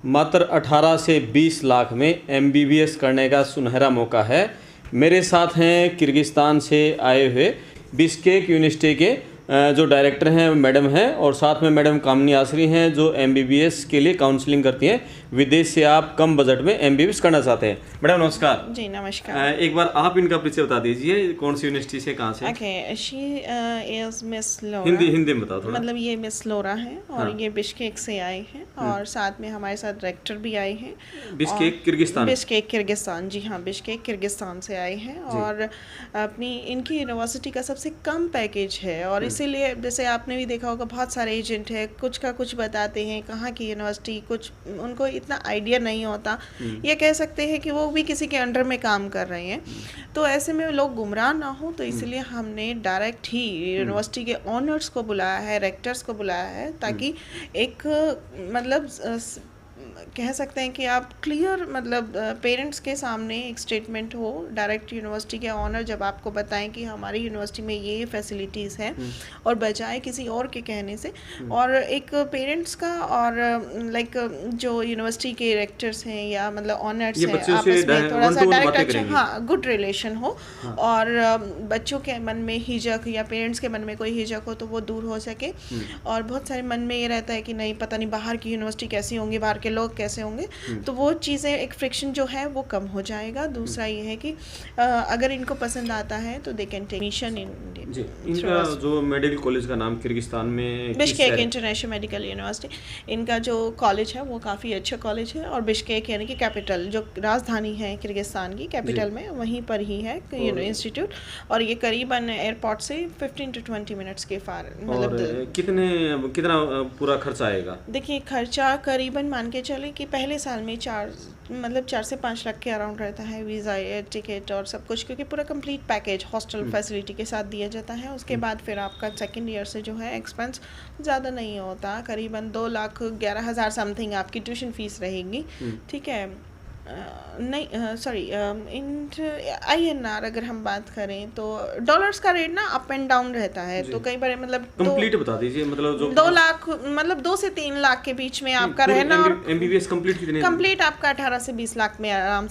मात्र 18 से 20 लाख में एमबीबीएस करने का सुनहरा मौका है। मेरे साथ हैं किर्गिस्तान से आए हुए बिश्केक यूनिवर्सिटी के जो डायरेक्टर हैं मैडम हैं, और साथ में मैडम कामनी आसरी हैं जो एमबीबीएस के लिए काउंसलिंग करती हैं। विदेश से आप कम बजट में एमबीबीएस करना चाहते हैं। मैडम नमस्कार। जी नमस्कार। एक बार आप इनका परिचय बता दीजिए, कौन सी यूनिवर्सिटी से, कहाँ से? ओके, शी इज मिस लोरा। हिंदी में बताओ थोड़ा। मतलब ये मिस लोरा है और हाँ। ये बिश्केक से आए हैं और साथ में हमारे साथ डायरेक्टर भी आए हैं। Bishkek Kyrgyzstan. बिश्केक किर्गिस्तान, जी हाँ, बिश्केक किर्गिस्तान से आए हैं और अपनी इनकी यूनिवर्सिटी का सबसे कम पैकेज है और इसीलिए जैसे आपने भी देखा होगा बहुत सारे एजेंट है, कुछ का कुछ बताते हैं कहाँ की यूनिवर्सिटी, कुछ उनको इतना आइडिया नहीं होता। ये कह सकते हैं कि वो भी किसी के अंडर में काम कर रहे हैं, तो ऐसे में लोग गुमराह ना हो, तो इसलिए हमने डायरेक्ट ही यूनिवर्सिटी के ऑनर्स को बुलाया है, रेक्टर्स को बुलाया है, ताकि एक मतलब कह सकते हैं कि आप क्लियर मतलब पेरेंट्स के सामने एक स्टेटमेंट हो। डायरेक्ट यूनिवर्सिटी के ऑनर जब आपको बताएं कि हमारी यूनिवर्सिटी में ये फैसिलिटीज़ हैं और बजाय किसी और के कहने से, और एक पेरेंट्स का और लाइक जो यूनिवर्सिटी के रेक्टर्स हैं या मतलब ऑनर्स हैं आपस में थोड़ा सा डायरेक्ट अच्छा, हाँ, गुड रिलेशन हो। और बच्चों के मन में हिचक या पेरेंट्स के मन में कोई हिचक हो तो वो दूर हो सके। और बहुत सारे मन में ये रहता है कि नहीं पता नहीं बाहर की यूनिवर्सिटी कैसी होंगी, बाहर के लोग कैसे होंगे, तो वो चीज़ें एक फ्रिक्शन जो है वो कम हो जाएगा। दूसरा ये है कि अगर इनको पसंद आता है तो they can take admission in इनका जो मेडिकल कॉलेज का नाम किर्गिस्तान में बिश्केक इंटरनेशनल मेडिकल यूनिवर्सिटी, इनका जो कॉलेज है वो काफ़ी अच्छा कॉलेज है और बिश्केक यानी कि कैपिटल जो राजधानी है किर्गिस्तान की कैपिटल में, वहीं पर ही है इंस्टीट्यूट। और ये करीबन एयरपोर्ट से 15 to 20 मिनट्स के फार मतलब कितना पूरा खर्चा आएगा? देखिए खर्चा करीबन मान के चले कि पहले साल में 4 से 5 लाख के अराउंड रहता है, वीज़ा, एयर टिकट और सब कुछ, क्योंकि पूरा कंप्लीट पैकेज हॉस्टल फैसिलिटी के साथ दिया जाता है। उसके बाद फिर आपका सेकंड ईयर से जो है एक्सपेंस ज़्यादा नहीं होता, करीबन 2,11,000 समथिंग आपकी ट्यूशन फीस रहेगी। ठीक है, नहीं सॉरी, INR अगर हम बात करें तो डॉलर्स का रेट ना अप एंड डाउन रहता है, तो कई बार मतलब कंप्लीट बता दीजिए, मतलब जो 2 लाख मतलब 2 से 3 लाख के बीच में आपका रहना। और एमबीबीएस कंप्लीट आपका 18 से 20 लाख में आराम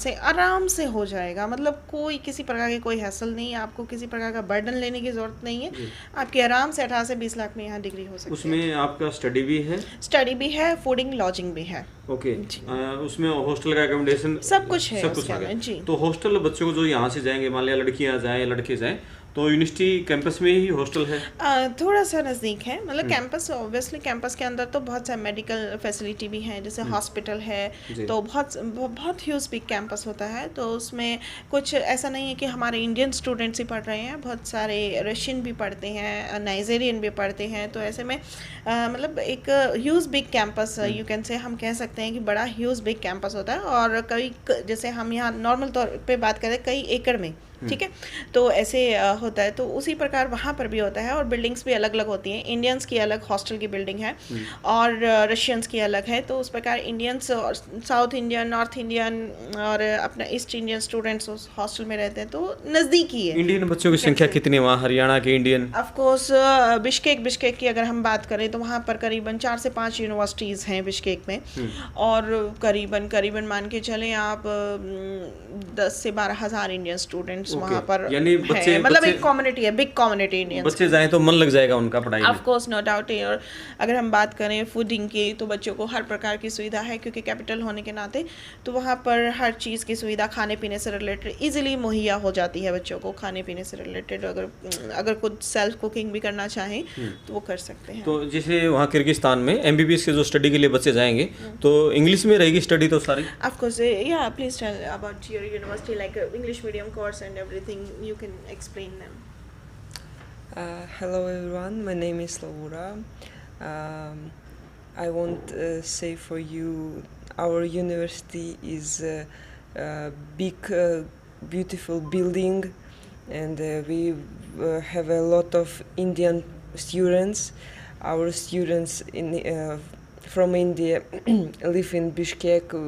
से हो जाएगा। मतलब कोई किसी प्रकार की कोई हैसल नहीं है, आपको किसी प्रकार का बर्डन लेने की जरूरत नहीं है, आपकी आराम से 18 से 20 लाख में यहाँ डिग्री हो सकती है। उसमें आपका स्टडी भी है, फूडिंग लॉजिंग भी है। ओके, उसमें हॉस्टल का एकोमोडेशन सब कुछ है, सब कुछ आ गया जी। तो हॉस्टल बच्चों को जो यहाँ से जाएंगे, मान लिया लड़कियाँ जाएं लड़के जाएं, तो यूनिवर्सिटी कैंपस में ही हॉस्टल है? थोड़ा सा नज़दीक है, मतलब कैंपस ऑब्वियसली कैंपस के अंदर तो बहुत सारे मेडिकल फैसिलिटी भी हैं, जैसे हॉस्पिटल है, तो बहुत ह्यूज बिग कैंपस होता है। तो उसमें कुछ ऐसा नहीं है कि हमारे इंडियन स्टूडेंट्स ही पढ़ रहे हैं, बहुत सारे रशियन भी पढ़ते हैं, नाइजेरियन भी पढ़ते हैं। तो ऐसे में मतलब एक huge big campus you can say, हम कह सकते हैं कि बड़ा ह्यूज बिग कैंपस होता है। और कई जैसे हम यहाँ नॉर्मल तौर पे बात करें कई एकड़ में, ठीक है, तो ऐसे होता है। तो उसी प्रकार वहाँ पर भी होता है और बिल्डिंग्स भी अलग अलग होती हैं। इंडियंस की अलग हॉस्टल की बिल्डिंग है और रशियंस की अलग है। तो उस प्रकार इंडियंस और साउथ इंडियन, नॉर्थ इंडियन और अपना ईस्ट इंडियन स्टूडेंट्स उस हॉस्टल में रहते हैं, तो नज़दीक ही है। इंडियन बच्चों की संख्या कितनी है वहाँ, हरियाणा के इंडियन? ऑफकोर्स बिश्केक की अगर हम बात करें तो वहाँ पर करीबन 4 से 5 यूनिवर्सिटीज़ हैं बिश्केक में, और करीबन मान के चलें आप 10 से 12 हज़ार इंडियन स्टूडेंट्स वहाँ पर यानी बच्चे, मतलब एक कम्युनिटी है, बिग कम्युनिटी इंडियंस। बच्चे जाएं तो मन लग जाएगा उनका पढ़ाई में। Of course, no doubt. और अगर हम बात करें फूडिंग की तो बच्चों को हर प्रकार की सुविधा है, क्योंकि कैपिटल होने के नाते तो वहाँ पर हर चीज़ की सुविधा खाने पीने से रिलेटेड इजीली मुहैया हो जाती है बच्चों को। खाने पीने से रिलेटेड अगर खुद सेल्फ कुकिंग भी करना चाहें तो वो कर सकते हैं। तो जैसे वहाँ किर्गिस्तान में एमबीबीएस के जो स्टडी के लिए बच्चे जाएंगे तो इंग्लिश में रहेगी स्टडी तो सारी? ऑफ कोर्स, या please tell about your university, like English medium course and everything, you can explain them. Hello everyone, my name is Laura. I want to say for you, our university is a big, beautiful building, and we have a lot of Indian students. Our students from India live in Bishkek.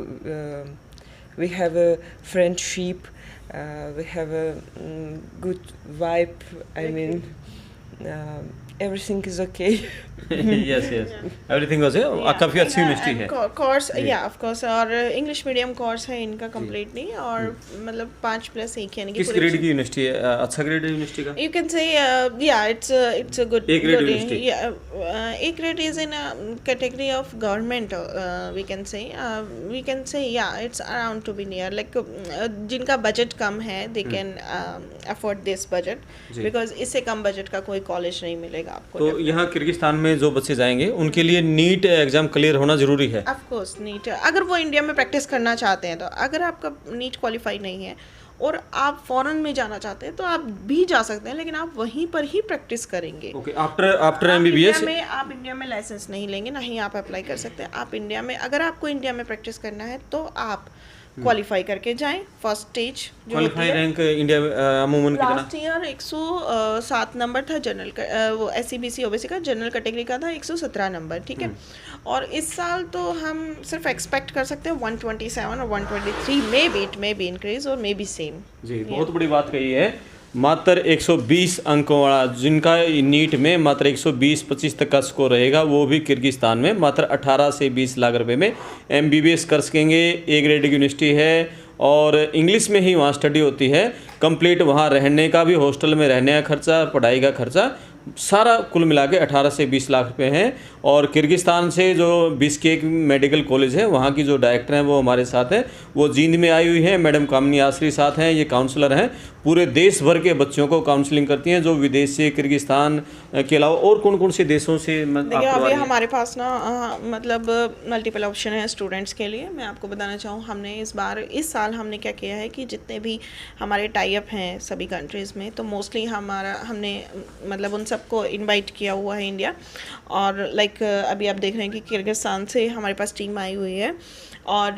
We have a friendship. We have a good vibe. I mean, everything is okay. Yes yes everything was काफ़ी अच्छी university है। Course या of course, और English medium course है इनका completely, और मतलब 5+1 यानी कि किस ग्रेड की यूनिवर्सिटी है? अच्छा ग्रेड है यूनिवर्सिटी का? You can say it's a good A grade good, university. yeah, A grade is in a category of government, we can say yeah, it's around to be near like जिनका budget कम है they can afford this budget, ji. because इससे कम budget का कोई college नहीं मिलेगा आपको। तो यहाँ किर्गिस्तान में जो बच्चे जाएंगे उनके लिए नीट एग्जाम क्लियर होना जरूरी है। ऑफ कोर्स नीट, अगर वो इंडिया में प्रैक्टिस करना चाहते हैं तो, अगर आपका नीट क्वालिफाई नहीं है और आप फॉरेन में जाना चाहते हैं तो आप भी जा सकते हैं, लेकिन आप वहीं पर ही प्रैक्टिस करेंगे। ओके, आफ्टर एमबीबीएस आप इंडिया में लाइसेंस नहीं लेंगे, नहीं आप अप्लाई कर सकते हैं। आप इंडिया में, अगर आपको इंडिया में प्रैक्टिस करना है तो आप क्वालिफाई करके जाएं, फर्स्ट स्टेज जो क्वालिफाई रैंक इंडिया में अमूमन कितना? लास्ट ईयर 107 नंबर था जनरल वो SCBC OBC का, जनरल कैटेगरी का था 117 नंबर, ठीक है। और इस साल तो हम सिर्फ एक्सपेक्ट कर सकते हैं 127 और 123, मे बी इंक्रीज और मे बी सेम। जी, बहुत बड़ी बात कही है। मात्र 120 अंकों वाला जिनका नीट में मात्र 120-25 तक का स्कोर रहेगा, वो भी किर्गिस्तान में मात्र 18 से 20 लाख रुपए में एमबीबीएस कर सकेंगे। ए ग्रेड की यूनिवर्सिटी है और इंग्लिश में ही वहाँ स्टडी होती है कंप्लीट। वहाँ रहने का भी, हॉस्टल में रहने का खर्चा, पढ़ाई का खर्चा सारा कुल मिला के 18 से 20 लाख रुपए हैं। और किर्गिस्तान से जो बिश्केक मेडिकल कॉलेज है वहाँ की जो डायरेक्टर हैं वो हमारे साथ हैं, वो जींद में आई हुई है। मैडम कामनी आसरी साथ हैं, ये काउंसलर हैं, पूरे देश भर के बच्चों को काउंसलिंग करती हैं जो विदेश से, किर्गिस्तान के अलावा और कौन कौन से देशों से। देखिए अभी हमारे पास ना मतलब मल्टीपल ऑप्शन है स्टूडेंट्स के लिए। मैं आपको बताना चाहूँ, हमने इस साल हमने क्या किया है कि जितने भी हमारे टाई अप हैं सभी कंट्रीज़ में, तो मोस्टली हमने मतलब उन सबको इनवाइट किया हुआ है इंडिया। और लाइक अभी आप देख रहे हैं कि किर्गिस्तान से हमारे पास टीम आई हुई है और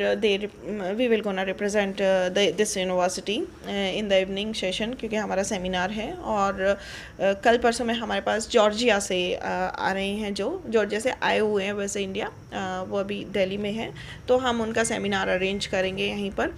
we will gonna represent this university in the evening session, क्योंकि हमारा सेमिनार है। और कल परसों में हमारे पास जॉर्जिया से आ रहे हैं, जो जॉर्जिया से आए हुए हैं वैसे इंडिया, वो अभी दिल्ली में है, तो हम उनका सेमिनार अरेंज करेंगे यहीं पर।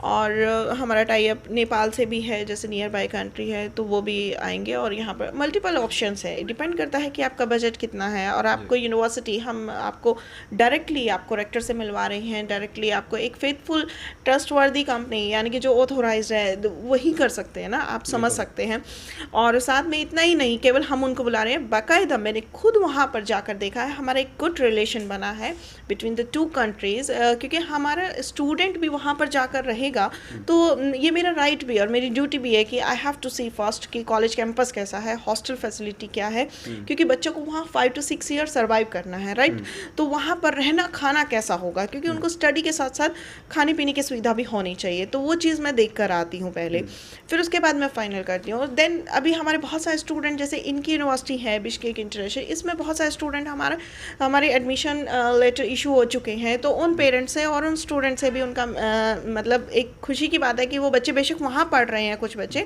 और हमारा टाई अप नेपाल से भी है, जैसे नियर बाय कंट्री है, तो वो भी आएंगे। और यहाँ पर मल्टीपल ऑप्शंस है, डिपेंड करता है कि आपका बजट कितना है। और आपको यूनिवर्सिटी, हम आपको डायरेक्टली आपको रेक्टर से मिलवा रहे हैं, डायरेक्टली आपको एक फेथफुल ट्रस्टवर्दी कंपनी यानी कि जो ऑथोराइज्ड है वही कर सकते हैं ना, आप समझ सकते हैं। और साथ में इतना ही नहीं, केवल हम उनको बुला रहे हैं, बाकायदा मैंने खुद वहाँ पर जाकर देखा है, हमारा एक गुड रिलेशन बना है बिटवीन द टू कंट्रीज़, क्योंकि हमारा स्टूडेंट भी वहाँ पर जाकर रहेगा तो ये मेरा राइट भी और मेरी ड्यूटी भी है कि I have to see first कि कॉलेज कैंपस कैसा है, हॉस्टल फैसिलिटी क्या है, क्योंकि बच्चों को वहाँ 5 to 6 ईयर सर्वाइव करना है, राइट। तो वहाँ पर रहना खाना कैसा होगा, क्योंकि उनको स्टडी के साथ साथ खाने पीने की सुविधा भी होनी चाहिए। तो वो चीज़ मैं देख कर आती हूँ पहले, फिर उसके बाद मैं फाइनल करती हूँ। देन अभी हमारे बहुत सारे स्टूडेंट, जैसे इनकी यूनिवर्सिटी है बिश्केक इंटरनेशनल, इसमें बहुत सारे स्टूडेंट हमारे एडमिशन लेटर इशू हो चुके हैं, तो उन पेरेंट्स से और उन स्टूडेंट से भी उनका मतलब एक खुशी की बात है कि वो बच्चे बेशक वहाँ पढ़ रहे हैं कुछ बच्चे,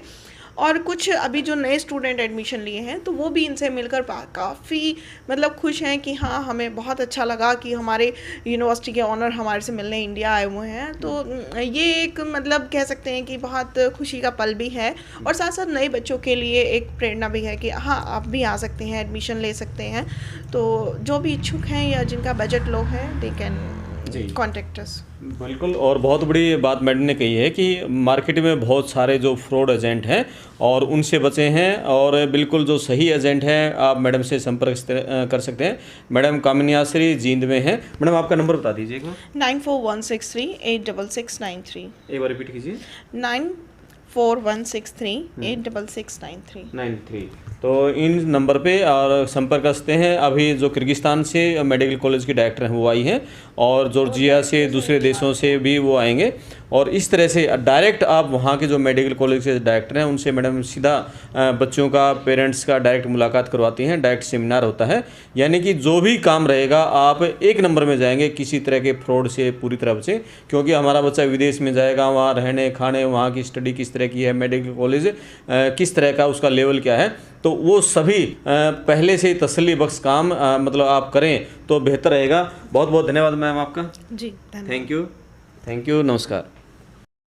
और कुछ अभी जो नए स्टूडेंट एडमिशन लिए हैं तो वो भी इनसे मिलकर काफ़ी मतलब खुश हैं कि हाँ हमें बहुत अच्छा लगा कि हमारे यूनिवर्सिटी के ऑनर हमारे से मिलने इंडिया आए हुए हैं। तो ये एक मतलब कह सकते हैं कि बहुत खुशी का पल भी है, और साथ साथ नए बच्चों के लिए एक प्रेरणा भी है कि हाँ आप भी आ सकते हैं, एडमिशन ले सकते हैं। तो जो भी इच्छुक हैं या जिनका बजट लो है, दे कैन कॉन्टेक्ट अस। बिल्कुल। और बहुत बड़ी बात मैडम ने कही है कि मार्केट में बहुत सारे जो फ्रॉड एजेंट हैं और उनसे बचे हैं, और बिल्कुल जो सही एजेंट हैं आप मैडम से संपर्क कर सकते हैं। मैडम कामिनी आसरी जींद में हैं। मैडम आपका नंबर बता दीजिए। 9416386693। एक बार रिपीट कीजिए। 9416386693। तो इन नंबर पे और संपर्क कर सकते हैं। अभी जो किर्गिस्तान से मेडिकल कॉलेज की डायरेक्टर हैं वो आई हैं, और जॉर्जिया से, दूसरे देशों से भी वो आएंगे। और इस तरह से डायरेक्ट आप वहाँ के जो मेडिकल कॉलेज के डायरेक्टर हैं उनसे मैडम सीधा बच्चों का, पेरेंट्स का डायरेक्ट मुलाकात करवाती हैं, डायरेक्ट सेमिनार होता है। यानी कि जो भी काम रहेगा आप एक नंबर में जाएंगे, किसी तरह के फ्रॉड से पूरी तरह से, क्योंकि हमारा बच्चा विदेश में जाएगा, वहाँ रहने खाने, वहाँ की स्टडी किस तरह की है, मेडिकल कॉलेज किस तरह का, उसका लेवल क्या है, तो वो सभी पहले से तसल्ली बख्श काम मतलब आप करें तो बेहतर रहेगा। बहुत बहुत धन्यवाद मैम आपका। जी थैंक यू, नमस्कार।